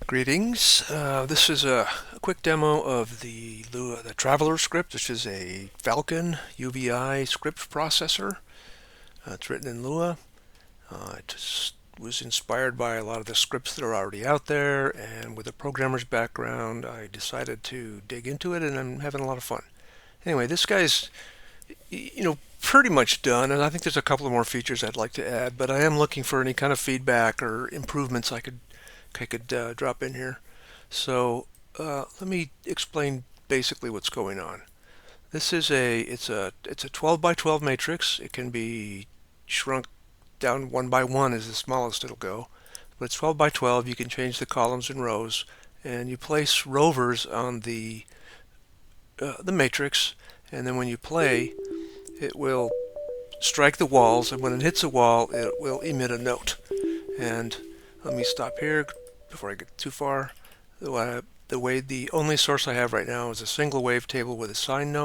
Greetings. This is a quick demo of the Traveler script, which is a Falcon UVI script processor. It's written in Lua. It was inspired by a lot of the scripts that are already out there, and with a programmer's background, I decided to dig into it, and I'm having a lot of fun. Anyway, this guy's pretty much done, and I think there's a couple of more features I'd like to add, but I am looking for any kind of feedback or improvements I could drop in here. So let me explain basically what's going on. This is it's a 12 by 12 matrix. It can be shrunk down one by one is the smallest it'll go, but it's 12 by 12. You can change the columns and rows, and you place rovers on the matrix, and then when you play, it will strike the walls, and when it hits a wall, it will emit a note. And let me stop here before I get too far. The only source I have right now is a single wavetable with a signed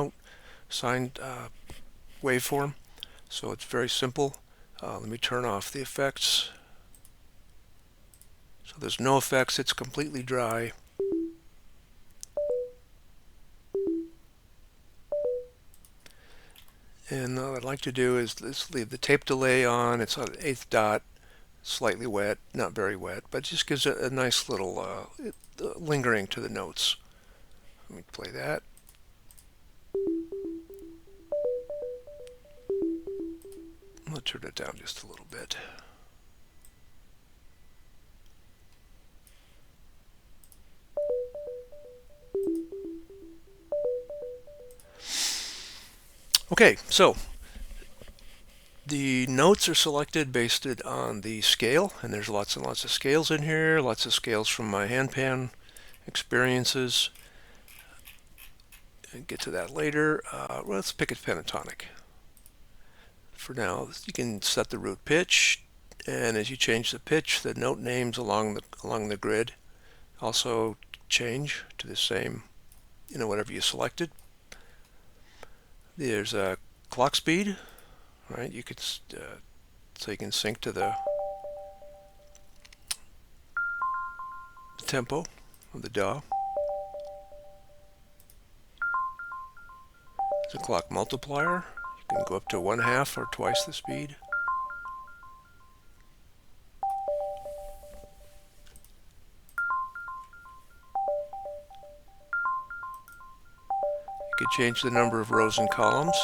waveform. So it's very simple. Let me turn off the effects. So there's no effects. It's completely dry. And what I'd like to do is let's leave the tape delay on. It's on 8th dot, slightly wet, not very wet, but just gives it a nice little lingering to the notes. Let me play that. I'll turn it down just a little bit. Okay, so the notes are selected based on the scale, and there's lots and lots of scales in here, lots of scales from my handpan experiences. And get to that later. Let's pick a pentatonic. For now, you can set the root pitch, and as you change the pitch, the note names along the grid also change to the same, whatever you selected. There's a clock speed, right? You could so you can sync to the tempo of the DAW. There's a clock multiplier. You can go up to 1/2 or twice the speed. You could change the number of rows and columns.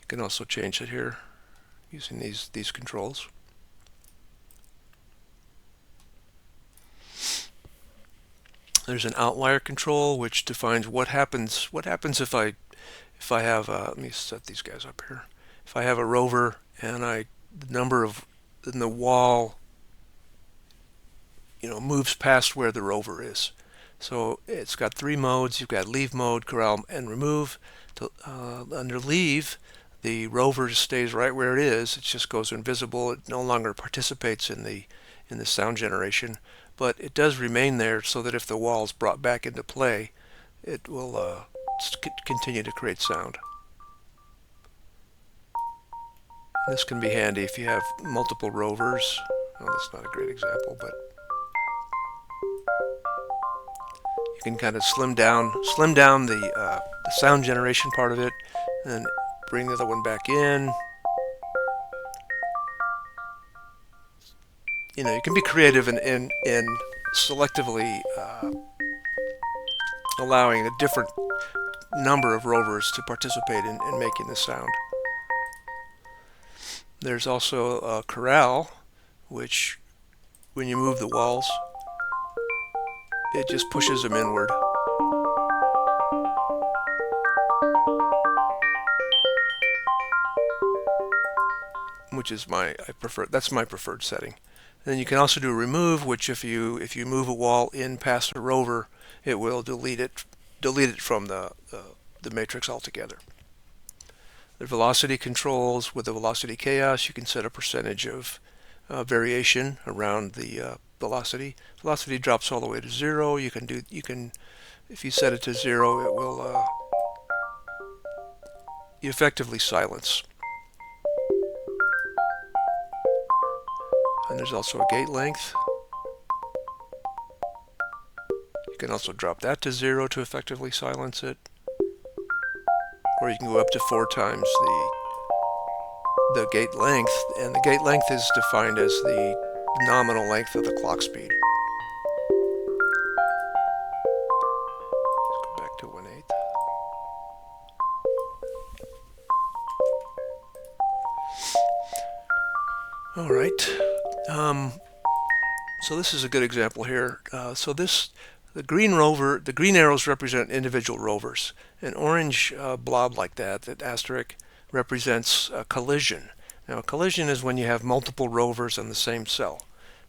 You can also change it here using these controls. There's an outlier control which defines what happens if I have let me set these guys up here. If I have a rover and the number of in the wall moves past where the rover is. So it's got 3 modes. You've got leave mode, corral, and remove. Under leave, the rover stays right where it is. It just goes invisible. It no longer participates in the sound generation, but it does remain there so that if the wall is brought back into play, it will continue to create sound. This can be handy if you have multiple rovers. Oh, that's not a great example, but you can kind of slim down the sound generation part of it, and bring the other one back in. You can be creative in selectively allowing a different number of rovers to participate in making the sound. There's also a corral, which when you move the walls, it just pushes them inward. Which is that's my preferred setting. Then you can also do remove, which if you move a wall in past a rover, it will delete it from the matrix altogether. The velocity controls. With the velocity chaos, you can set a percentage of variation around the velocity. Velocity drops all the way to 0. You can if you set it to 0, it will effectively silence. And there's also a gate length. You can also drop that to 0 to effectively silence it. Or you can go up to 4 times the gate length, and the gate length is defined as the nominal length of the clock speed. Let's go back to 1/8. All right. So this is a good example here. The green arrows represent individual rovers. An orange blob like that asterisk, represents a collision. Now, a collision is when you have multiple rovers on the same cell.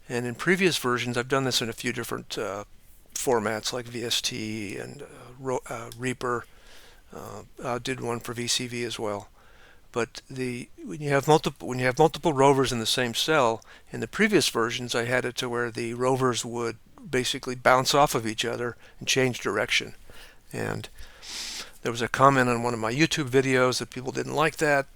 And in previous versions, I've done this in a few different formats like VST and Reaper. Did one for VCV as well. But when you have multiple rovers in the same cell, in the previous versions, I had it to where the rovers would basically bounce off of each other and change direction. And there was a comment on one of my YouTube videos that people didn't like that,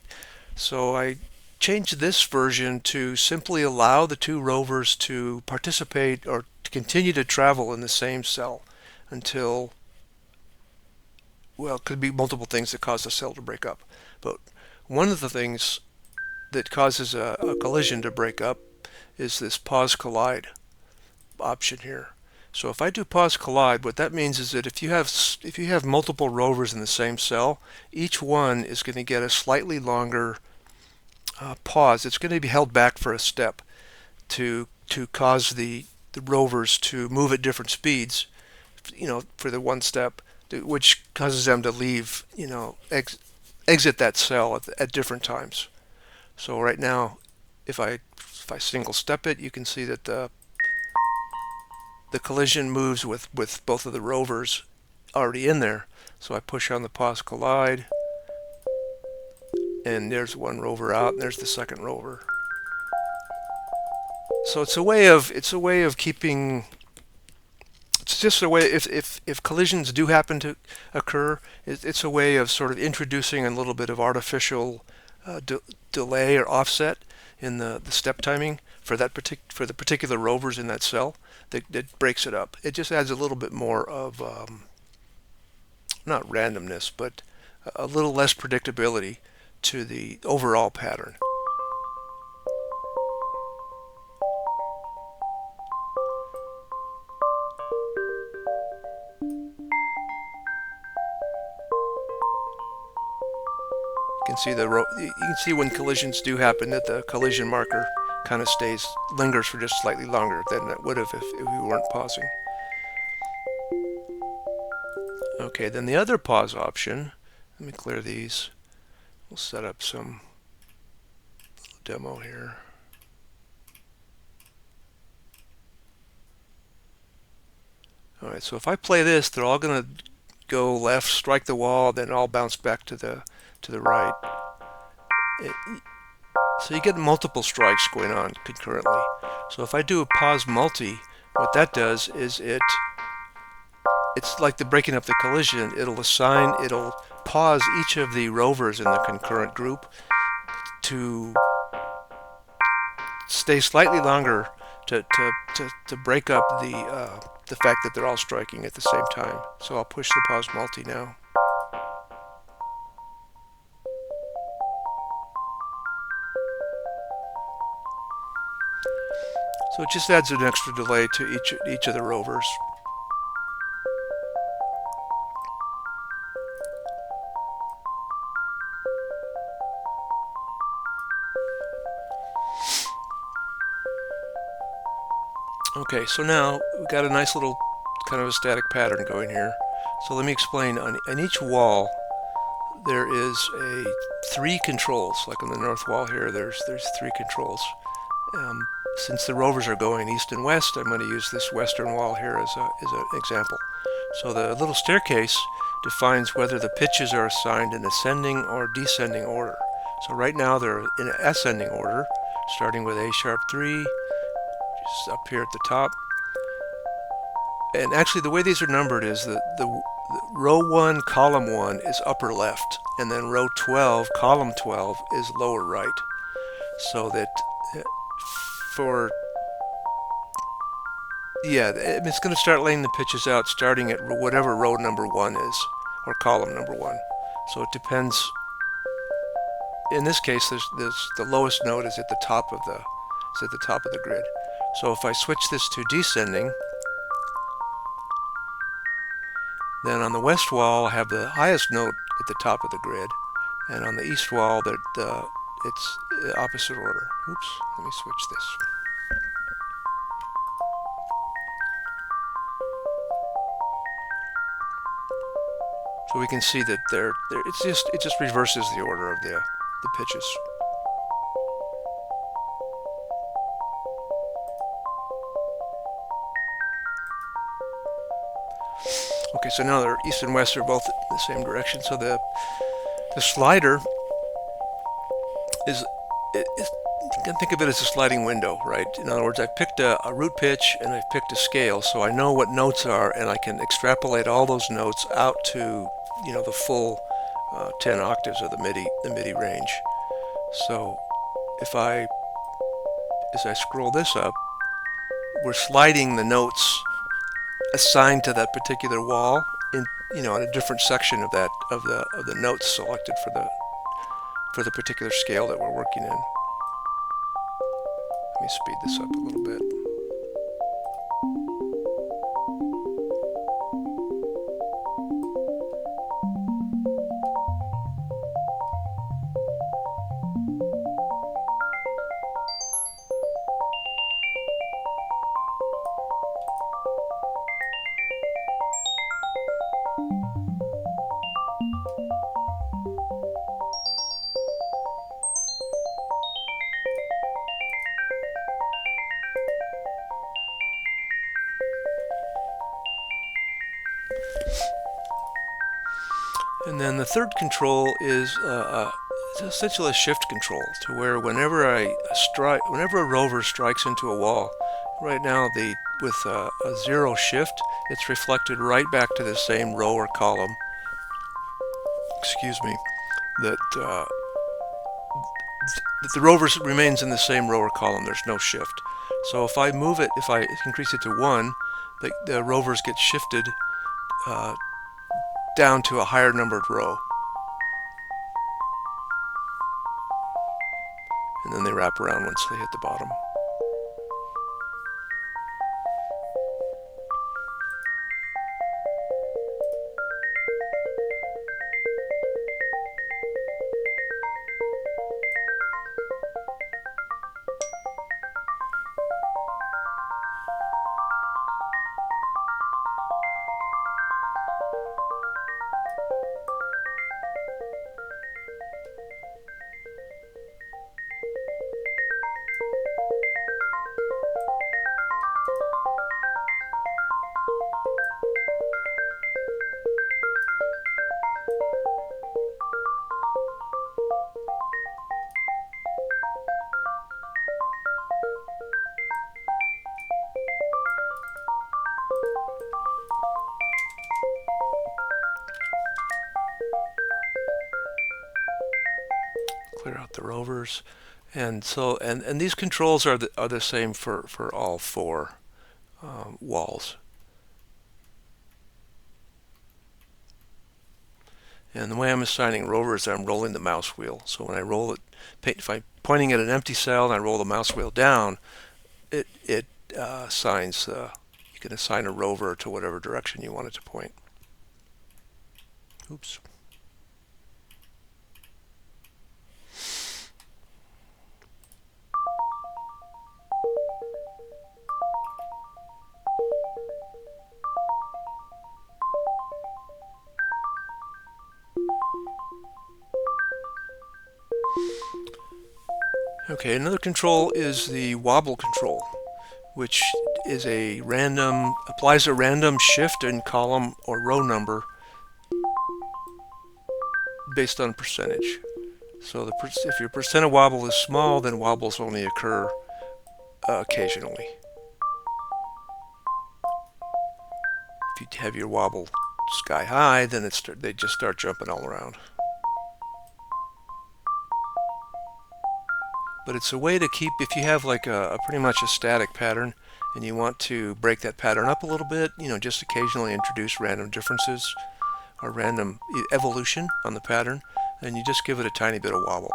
so I changed this version to simply allow the two rovers to participate or to continue to travel in the same cell until, well, it could be multiple things that cause the cell to break up. But one of the things that causes a collision to break up is this pause collide option here. So if I do pause collide, what that means is that if you have multiple rovers in the same cell, each one is going to get a slightly longer pause. It's going to be held back for a step to cause the rovers to move at different speeds, for the one step, which causes them to leave, exit that cell at different times. So right now, if I single step it, you can see that the collision moves with both of the rovers already in there. So I push on the pause collide, and there's one rover out, and there's the second rover. So it's a way of keeping. It's just a way, if collisions do happen to occur, it's a way of sort of introducing a little bit of artificial delay or offset in the step timing for the particular rovers in that cell that breaks it up. It just adds a little bit more of not randomness, but a little less predictability to the overall pattern. You can see when collisions do happen that the collision marker kind of lingers for just slightly longer than it would have if we weren't pausing. Okay, then the other pause option, let me clear these. We'll set up some demo here. Alright, so if I play this, they're all going to go left, strike the wall, then all bounce back to the right. So you get multiple strikes going on concurrently. So if I do a pause multi, what that does is it's like the breaking up the collision. It'll pause each of the rovers in the concurrent group to stay slightly longer to break up the fact that they're all striking at the same time. So I'll push the pause multi now. So it just adds an extra delay to each of the rovers. Okay, so now we've got a nice little kind of a static pattern going here. So let me explain. On each wall, there is 3 controls. Like on the north wall here, there's 3 controls. Since the rovers are going east and west, I'm going to use this western wall here as an example. So the little staircase defines whether the pitches are assigned in ascending or descending order. So right now they're in ascending order, starting with A#3, just up here at the top. And actually the way these are numbered is that the row 1, column 1 is upper left, and then row 12, column 12 is lower right. So that for, yeah, it's going to start laying the pitches out starting at whatever row number 1 is, or column number 1. So it depends. In this case, the lowest node is at the top of the grid. So if I switch this to descending, then on the west wall I have the highest node at the top of the grid, and on the east wall it's opposite order. Oops, let me switch this. So we can see that it just reverses the order of the pitches. Okay, so now the east and west are both in the same direction. So the slider you can think of it as a sliding window, right? In other words, I've picked a root pitch and I've picked a scale, so I know what notes are, and I can extrapolate all those notes out to, the full 10 octaves of the MIDI range. So as I scroll this up, we're sliding the notes assigned to that particular wall in a different section of the notes selected for the particular scale that we're working in. Let me speed this up a little bit. And then the third control is essentially a shift control, to where whenever a rover strikes into a wall, right now with a 0 shift, it's reflected right back to the same row or column. Excuse me, that the rover remains in the same row or column. There's no shift. So if I increase it to 1, the rovers get shifted down to a higher numbered row. And then they wrap around once they hit the bottom. Clear out the rovers, and so and these controls are the same for all 4 walls. And the way I'm assigning rovers, I'm rolling the mouse wheel. So when I roll it, if I'm pointing at an empty cell and I roll the mouse wheel down, it assigns. You can assign a rover to whatever direction you want it to point. Oops. Okay, another control is the wobble control, which is applies a random shift in column or row number based on percentage. So if your percent of wobble is small, then wobbles only occur occasionally. If you have your wobble sky high, then they just start jumping all around. but it's a way to keep, if you have like a pretty much a static pattern and you want to break that pattern up a little bit, just occasionally introduce random differences or random evolution on the pattern, and you just give it a tiny bit of wobble.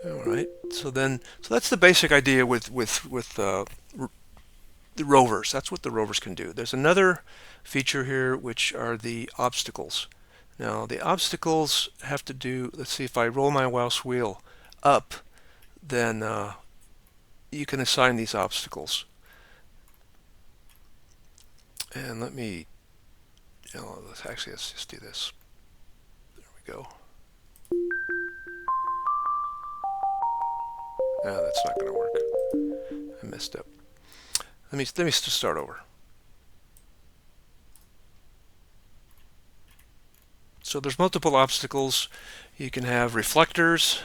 All right. So that's the basic idea with the rovers. That's what the rovers can do. There's another feature here, which are the obstacles. Now, the obstacles have to do, let's see, if I roll my mouse wheel up, then you can assign these obstacles. And let's just do this. There we go. No, that's not going to work. I messed up. Let me just start over. So there's multiple obstacles. You can have reflectors,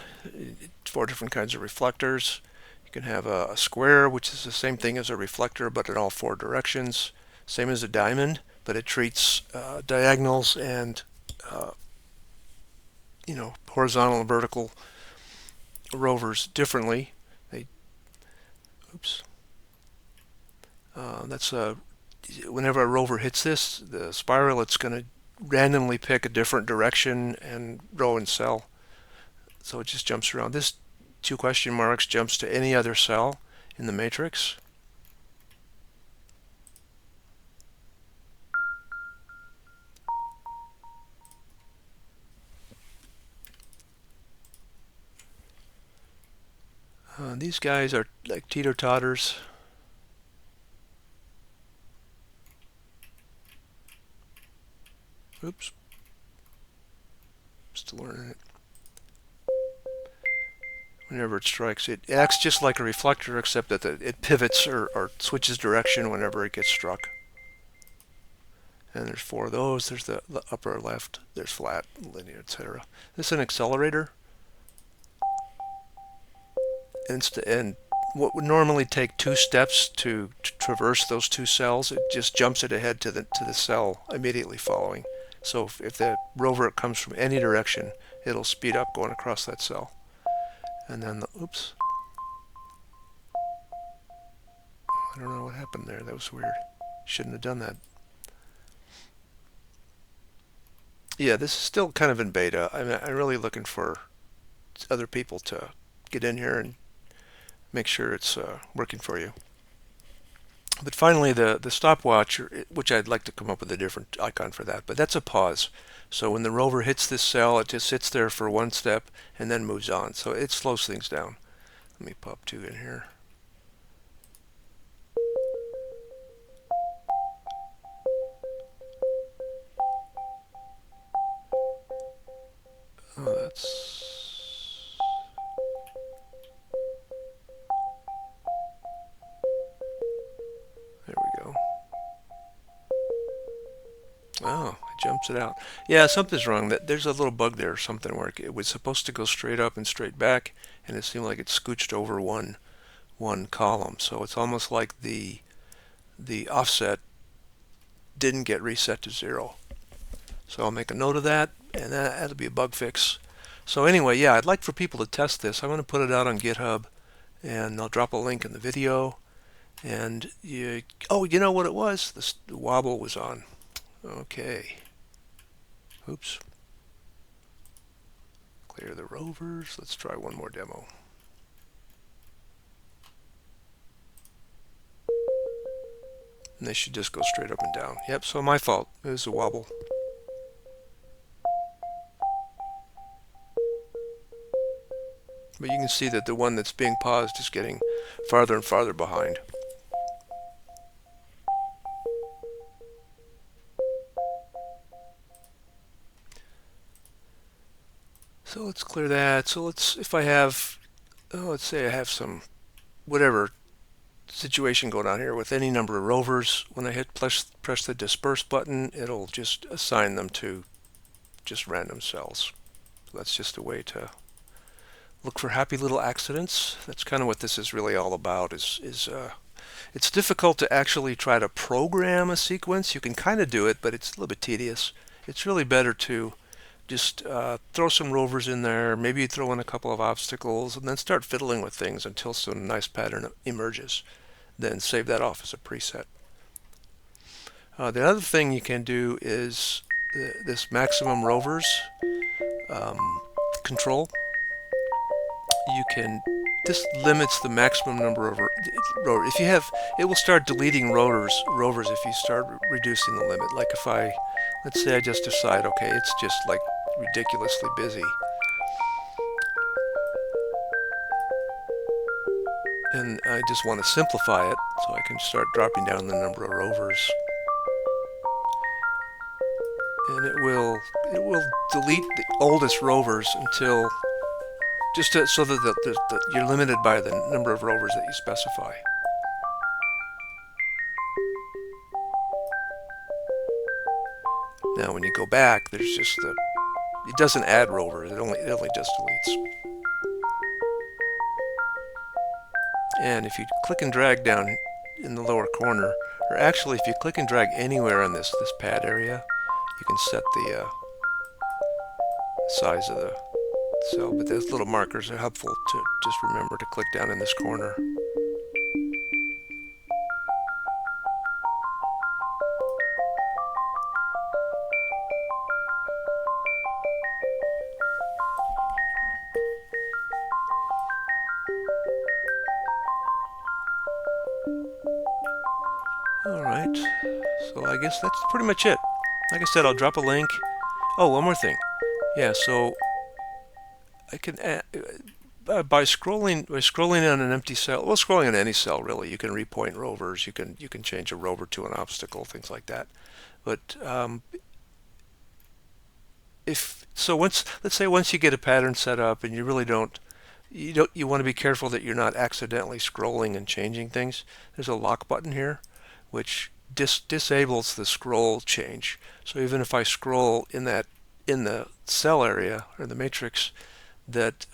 4 different kinds of reflectors. You can have a square, which is the same thing as a reflector, but in all 4 directions. Same as a diamond, but it treats diagonals and horizontal and vertical rovers differently. That's whenever a rover hits this, the spiral, it's going to randomly pick a different direction and row and cell. So it just jumps around. This 2 question marks jumps to any other cell in the matrix. These guys are like teeter-totters. Oops. Still learning it. Whenever it strikes, it acts just like a reflector, except that it pivots or switches direction whenever it gets struck. And there's 4 of those. There's the upper left. There's flat, linear, etc. This is an accelerator. And what would normally take 2 steps to traverse those 2 cells, it just jumps it ahead to the cell immediately following. So if the rover comes from any direction, it'll speed up going across that cell. And then oops. I don't know what happened there. That was weird. Shouldn't have done that. Yeah, this is still kind of in beta. I'm really looking for other people to get in here and make sure it's working for you. But finally, the stopwatch, which I'd like to come up with a different icon for that, but that's a pause. So when the rover hits this cell, it just sits there for 1 step and then moves on. So it slows things down. Let me pop 2 in here. Oh, that's... There we go. Oh, it jumps it out. Yeah, something's wrong. There's a little bug there or something where it was supposed to go straight up and straight back, and it seemed like it scooched over one column. So it's almost like the offset didn't get reset to 0. So I'll make a note of that, and that'll be a bug fix. So anyway, yeah, I'd like for people to test this. I'm going to put it out on GitHub, and I'll drop a link in the video. And you know what it was? The wobble was on. Okay. Oops. Clear the rovers. Let's try one more demo. And they should just go straight up and down. Yep, so my fault. It was a wobble. But you can see that the one that's being paused is getting farther and farther behind. So let's clear that. So if I have, let's say I have some, whatever, situation going on here with any number of rovers. When I press the disperse button, it'll just assign them to just random cells. So that's just a way to look for happy little accidents. That's kind of what this is really all about. It's difficult to actually try to program a sequence. You can kind of do it, but it's a little bit tedious. It's really better to just throw some rovers in there, maybe throw in a couple of obstacles, and then start fiddling with things until some nice pattern emerges. Then save that off as a preset. The other thing you can do is this maximum rovers control. This limits the maximum number of rovers. If you have, it will start deleting rovers if you start reducing the limit. Like if let's say I just decide, okay, it's just like ridiculously busy, and I just want to simplify it, so I can start dropping down the number of rovers, and it will delete the oldest rovers until so that you're limited by the number of rovers that you specify. Now, when you go back, there's just it doesn't add rovers. It only just deletes. And if you click and drag down in the lower corner, or actually if you click and drag anywhere on this pad area, you can set the size of the cell. But those little markers are helpful to just remember to click down in this corner. Alright, so I guess that's pretty much it. Like I said, I'll drop a link. Oh, one more thing. Yeah, so I can add, by scrolling on an empty cell, well, scrolling on any cell really, you can repoint rovers, you can change a rover to an obstacle, things like that. But let's say once you get a pattern set up and you really you want to be careful that you're not accidentally scrolling and changing things. There's a lock button here, which disables the scroll change. So even if I scroll in the cell area or the matrix, that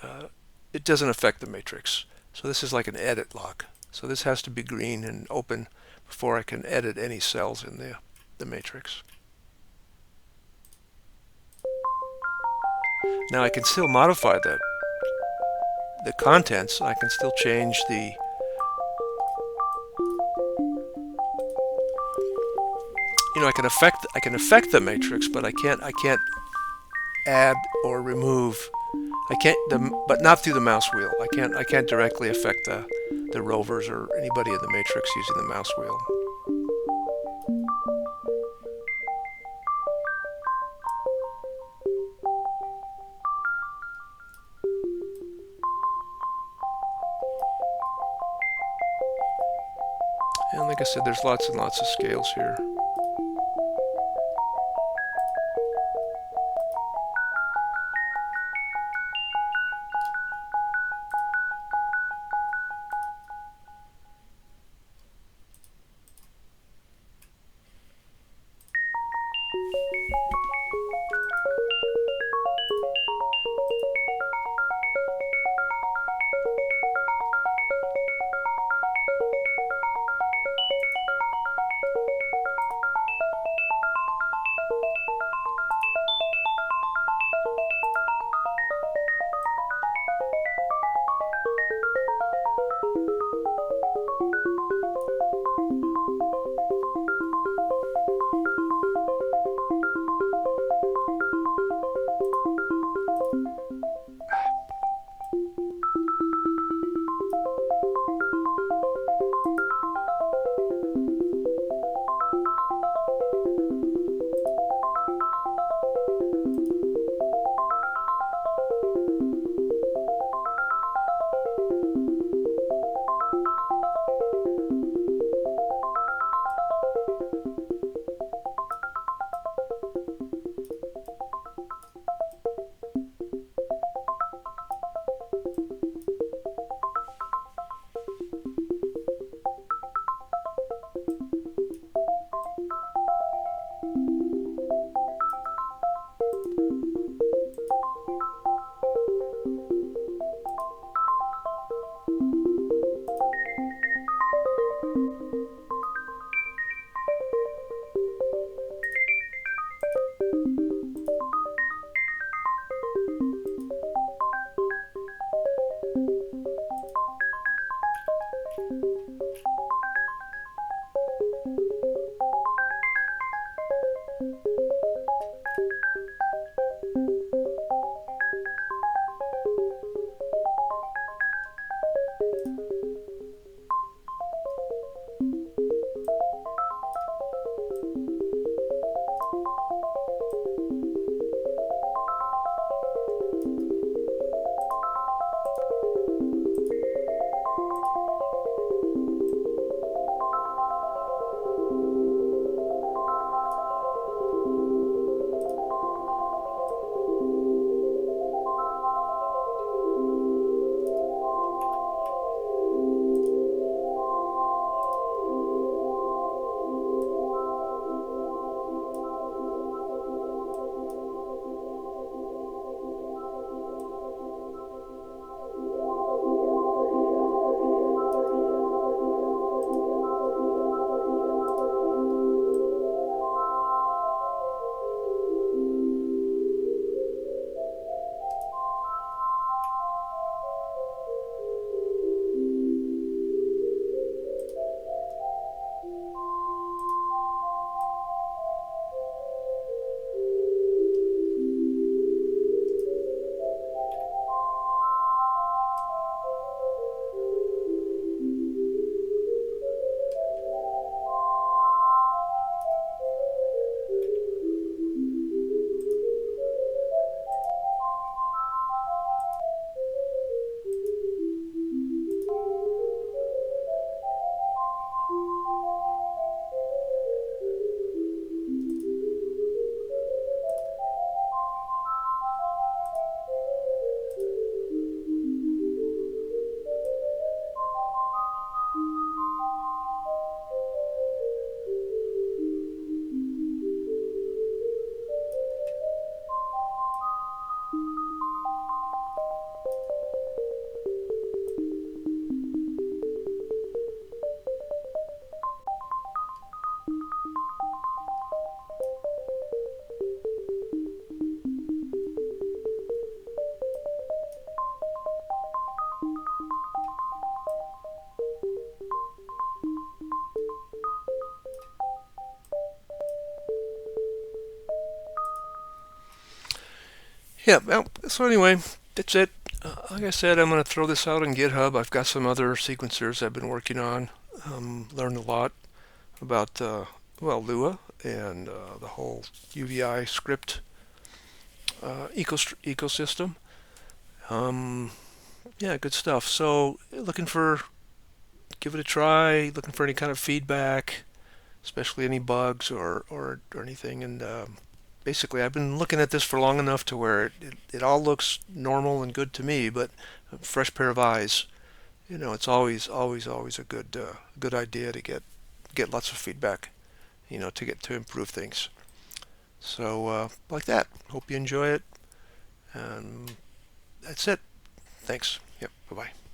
it doesn't affect the matrix. So this is like an edit lock. So this has to be green and open before I can edit any cells in the matrix. Now I can still modify the contents. I can still change I can affect the matrix, but I can't add or remove. But not through the mouse wheel. I can't directly affect the rovers or anybody in the matrix using the mouse wheel. And like I said, there's lots and lots of scales here. Yeah, well, so anyway, that's it. Like I said, I'm going to throw this out on GitHub. I've got some other sequencers I've been working on. Learned a lot about, Lua and the whole UVI script ecosystem. Um, yeah, good stuff. So, give it a try, looking for any kind of feedback, especially any bugs or anything. And basically, I've been looking at this for long enough to where it all looks normal and good to me, but a fresh pair of eyes, it's always a good idea to get lots of feedback, to improve things. So, like that. Hope you enjoy it. And that's it. Thanks. Yep. Bye bye.